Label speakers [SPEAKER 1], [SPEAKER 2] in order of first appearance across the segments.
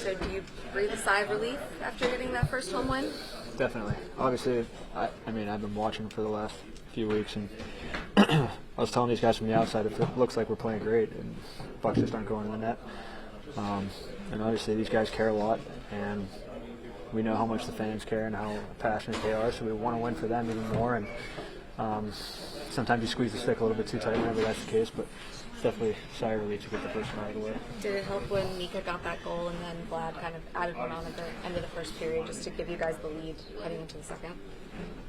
[SPEAKER 1] So do you breathe a sigh of relief after getting that first home win?
[SPEAKER 2] Definitely. Obviously, I mean, I've been watching for the last few weeks, and I was telling these guys from the outside, if it looks like we're playing great and pucks just aren't going in the net. And obviously these guys care a lot, and we know how much the fans care and how passionate they are, so we want to win for them even more. And sometimes you squeeze the stick a little bit too tight whenever that's the case, but it's definitely a sigh of relief to get the first one out of the way.
[SPEAKER 1] Did it help when Mika got that goal and then Vlad kind of added one on at the end of the first period just to give you guys the lead heading into the second?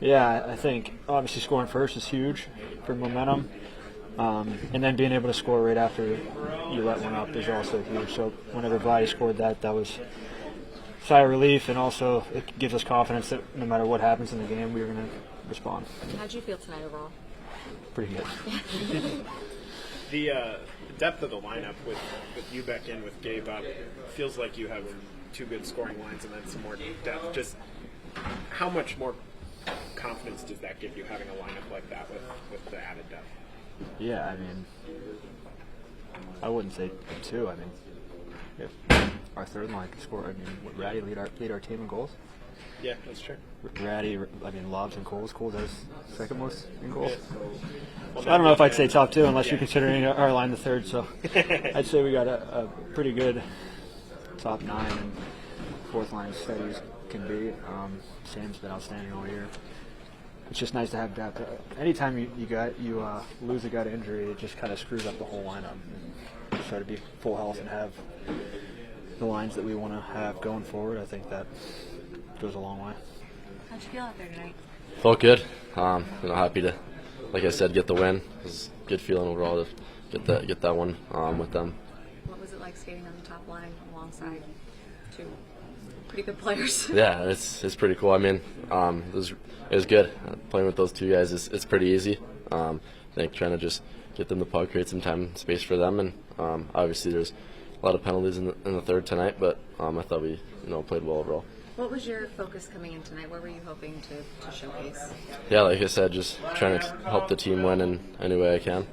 [SPEAKER 2] Yeah, I think obviously scoring first is huge for momentum. And then being able to score right after you let one up is also huge. So whenever Vlad scored that was a sigh of relief, and also it gives us confidence that no matter what happens in the game, we're going to respond.
[SPEAKER 1] How did you feel tonight overall?
[SPEAKER 2] Pretty good.
[SPEAKER 3] The depth of the lineup with you back in, with Gabe up, feels like you have two good scoring lines and then some more depth. Just how much more confidence does that give you, having a lineup like that with the added depth?
[SPEAKER 2] Yeah, I mean, I wouldn't say two. I mean, if our third line can score, I mean, would Ratty lead our team in goals?
[SPEAKER 3] Yeah, that's true.
[SPEAKER 2] Ratty, I mean, lobs and goals. Coles has second most in goals. So I don't know if I'd say top two unless you're considering our line the third. So I'd say we got a pretty good top nine, and fourth line steady as can be. Sam's been outstanding all year. It's just nice to have depth. Anytime you lose a guy to injury, it just kind of screws up the whole lineup. And just try to be full health and have the lines that we want to have going forward. I think that goes a long way.
[SPEAKER 1] How'd you feel out there tonight?
[SPEAKER 4] Felt good. Happy to, like I said, get the win. It was a good feeling overall to get that one with them.
[SPEAKER 1] What was it like skating on the top line alongside two pretty good players?
[SPEAKER 4] Yeah, it's pretty cool. I mean, it was good. Playing with those two guys it's pretty easy. I think trying to just get them the puck, create some time and space for them, and obviously there's a lot of penalties in the third tonight, but I thought we played well overall.
[SPEAKER 1] What was your focus coming in tonight? What were you hoping to showcase?
[SPEAKER 4] Yeah, like I said, just trying to help the team win in any way I can.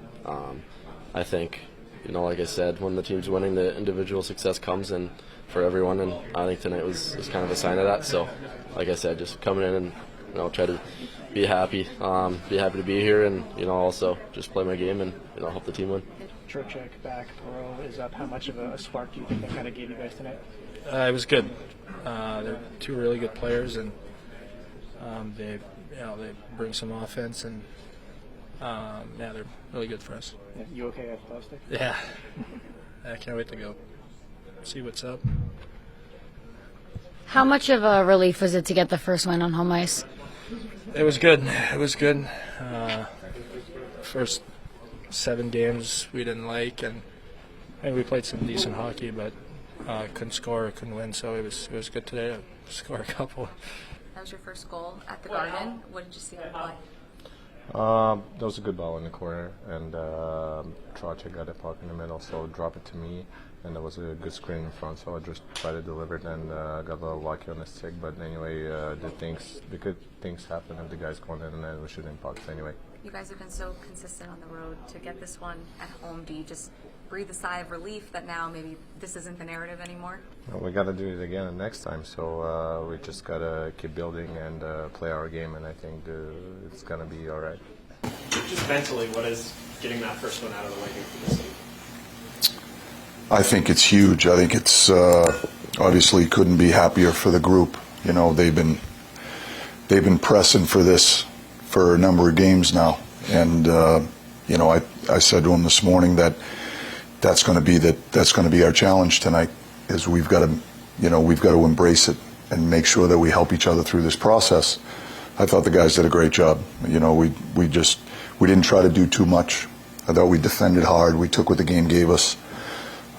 [SPEAKER 4] I think, like I said, when the team's winning, the individual success comes in for everyone, and I think tonight was kind of a sign of that. So, like I said, just coming in and try to be happy to be here, and also just play my game and help the team win.
[SPEAKER 5] Trocheck back, Perreault is up. How much of a spark do you think that kind of gave you guys tonight?
[SPEAKER 6] It was good. They're two really good players, and they bring some offense, and they're really good for us.
[SPEAKER 5] Yeah, you okay at plastic?
[SPEAKER 6] Yeah, I can't wait to go see what's up.
[SPEAKER 7] How much of a relief was it to get the first win on home ice?
[SPEAKER 6] It was good. First 7 games we didn't like, and we played some decent hockey, but couldn't score or couldn't win, so it was good today to score a couple.
[SPEAKER 1] That was your first goal at the Garden. What did you see on play?
[SPEAKER 8] That was a good ball in the corner, and Trocheck got a puck in the middle, so drop it to me, and there was a good screen in front, so I just tried to deliver it and got a little lucky on the stick. But anyway, the good things happen if the guys going in, and then we're shooting pucks anyway.
[SPEAKER 1] You guys have been so consistent on the road. To get this one at home, do you just breathe a sigh of relief that now maybe this isn't the narrative anymore?
[SPEAKER 8] Well, we got to do it again next time, so we just got to keep building and play our game, and I think it's going to be all right.
[SPEAKER 3] Just mentally, what is getting that first one out of the way here for this team?
[SPEAKER 9] I think it's huge. I think it's obviously couldn't be happier for the group. They've been pressing for this for a number of games now, and I said to him this morning that that's going to be our challenge tonight. Is we've got to embrace it and make sure that we help each other through this process. I thought the guys did a great job. We didn't try to do too much. I thought we defended hard. We took what the game gave us.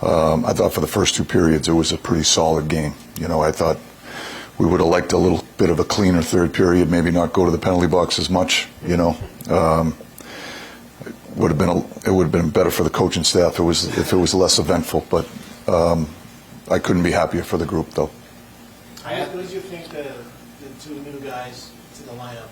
[SPEAKER 9] I thought for the first 2 periods it was a pretty solid game. I thought we would have liked a little bit of a cleaner third period, maybe not go to the penalty box as much. It would have been better for the coaching staff if it was less eventful. But I couldn't be happier for the group, though.
[SPEAKER 10] What did you think the 2 new guys to the lineup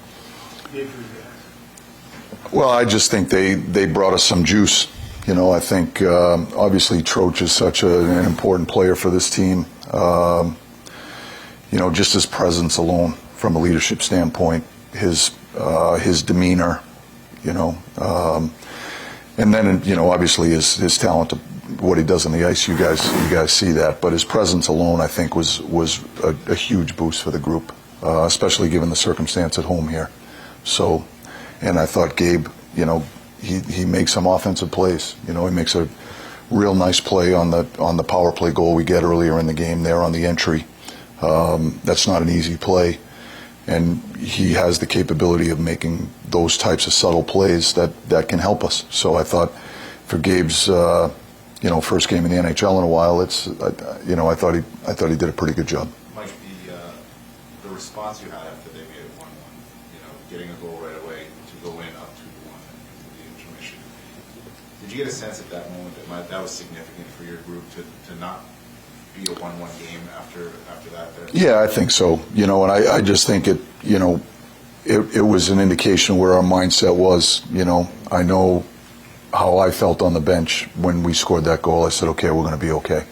[SPEAKER 10] did for you guys?
[SPEAKER 9] Well, I just think they brought us some juice. I think obviously Troch is such an important player for this team. Just his presence alone from a leadership standpoint, his demeanor, and then obviously his talent, what he does on the ice. You guys see that, but his presence alone, I think, was a huge boost for the group, especially given the circumstance at home here. So, and I thought Gabe, he makes some offensive plays. He makes a real nice play on the power play goal we get earlier in the game there on the entry. That's not an easy play, and he has the capability of making those types of subtle plays that can help us. So I thought for Gabe's first game in the NHL in a while, I thought he did a pretty good job.
[SPEAKER 11] Mike, the response you had after they made it 1-1, getting a goal right away to go in up 2-1 in the intermission. Did you get a sense at that moment that was significant for your group to not be a 1-1 game after that?
[SPEAKER 9] Yeah, I think so. And I just think it was an indication where our mindset was. I know how I felt on the bench when we scored that goal. I said, okay, we're going to be okay.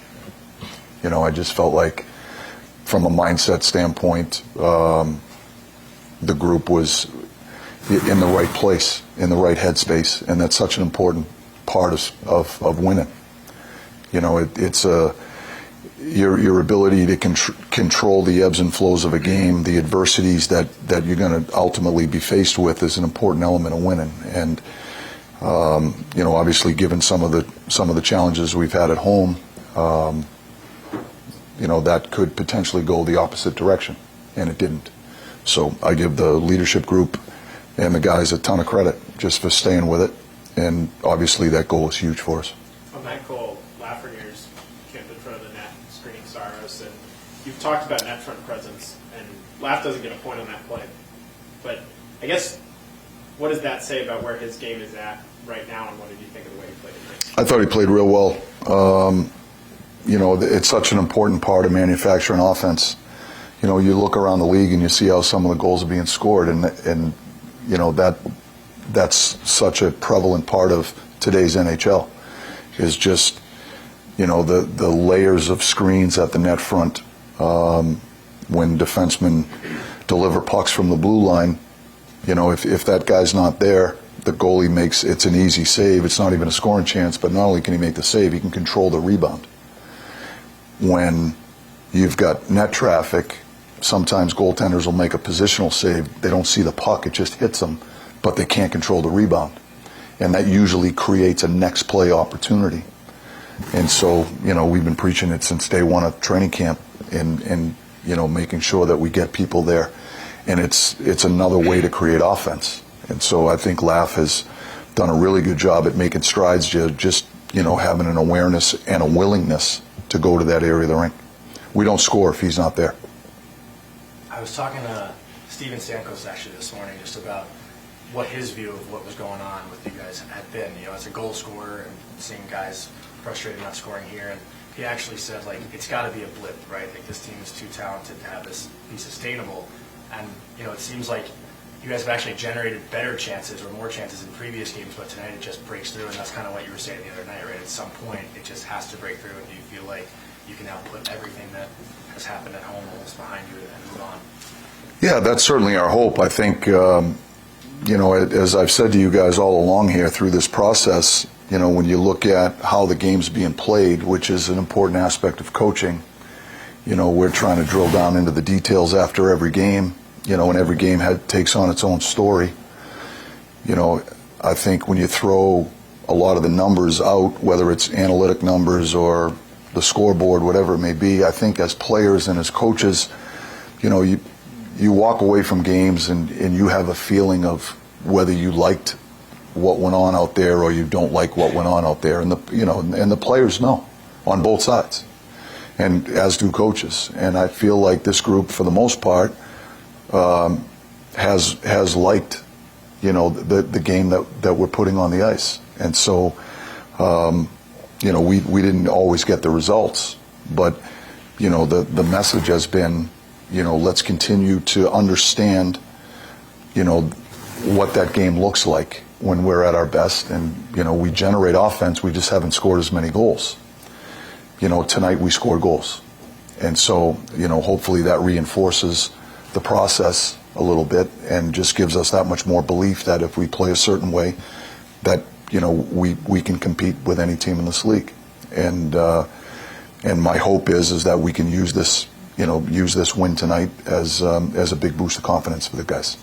[SPEAKER 9] I just felt like from a mindset standpoint, the group was in the right place, in the right headspace, and that's such an important part of winning. It's your ability to control the ebbs and flows of a game, the adversities that you're going to ultimately be faced with is an important element of winning. And obviously, given some of the challenges we've had at home, that could potentially go the opposite direction, and it didn't. So I give the leadership group and the guys a ton of credit just for staying with it, and obviously that goal is huge for us.
[SPEAKER 3] On that goal, Lafreniere's camped in front of the net, screening Saros, and you've talked about net front presence, and Laf doesn't get a point on that play. But I guess, what does that say about where his game is at right now, and what did you think of the way he played tonight?
[SPEAKER 9] I thought he played real well. It's such an important part of manufacturing offense. You look around the league and you see how some of the goals are being scored, and that's such a prevalent part of today's NHL is just, the layers of screens at the net front when defensemen deliver pucks from the blue line. If that guy's not there, the goalie it's an easy save. It's not even a scoring chance, but not only can he make the save, he can control the rebound. When you've got net traffic, sometimes goaltenders will make a positional save. They don't see the puck, it just hits them, but they can't control the rebound. And that usually creates a next play opportunity. And so, we've been preaching it since day one of training camp and making sure that we get people there. And it's another way to create offense. And so I think Laf has done a really good job at making strides, just having an awareness and a willingness to go to that area of the rink. We don't score if he's not there.
[SPEAKER 12] I was talking to Steven Stamkos actually this morning just about what his view of what was going on with you guys had been. As a goal scorer and seeing guys frustrated not scoring here, and he actually said it's got to be a blip, right? This team is too talented to have this be sustainable. And it seems like you guys have actually generated better chances or more chances in previous games, but tonight it just breaks through, and that's kind of what you were saying the other night, right? At some point, it just has to break through, and do you feel like you can now put everything that has happened at home almost behind you and move on?
[SPEAKER 9] Yeah, that's certainly our hope. I think, as I've said to you guys all along here through this process, when you look at how the game's being played, which is an important aspect of coaching, we're trying to drill down into the details after every game, and every game takes on its own story. I think when you throw a lot of the numbers out, whether it's analytic numbers or the scoreboard, whatever it may be, I think as players and as coaches, you walk away from games and you have a feeling of whether you liked what went on out there or you don't like what went on out there, and the players know on both sides, and as do coaches. And I feel like this group, for the most part, has liked the game that we're putting on the ice. And so we didn't always get the results, but the message has been, let's continue to understand what that game looks like when we're at our best, and we generate offense, we just haven't scored as many goals. Tonight we scored goals, And so, you know, hopefully that reinforces the process a little bit and just gives us that much more belief that if we play a certain way, that, you know, we can compete with any team in this league. And my hope is that we can use this, you know, use this win tonight as a big boost of confidence for the guys.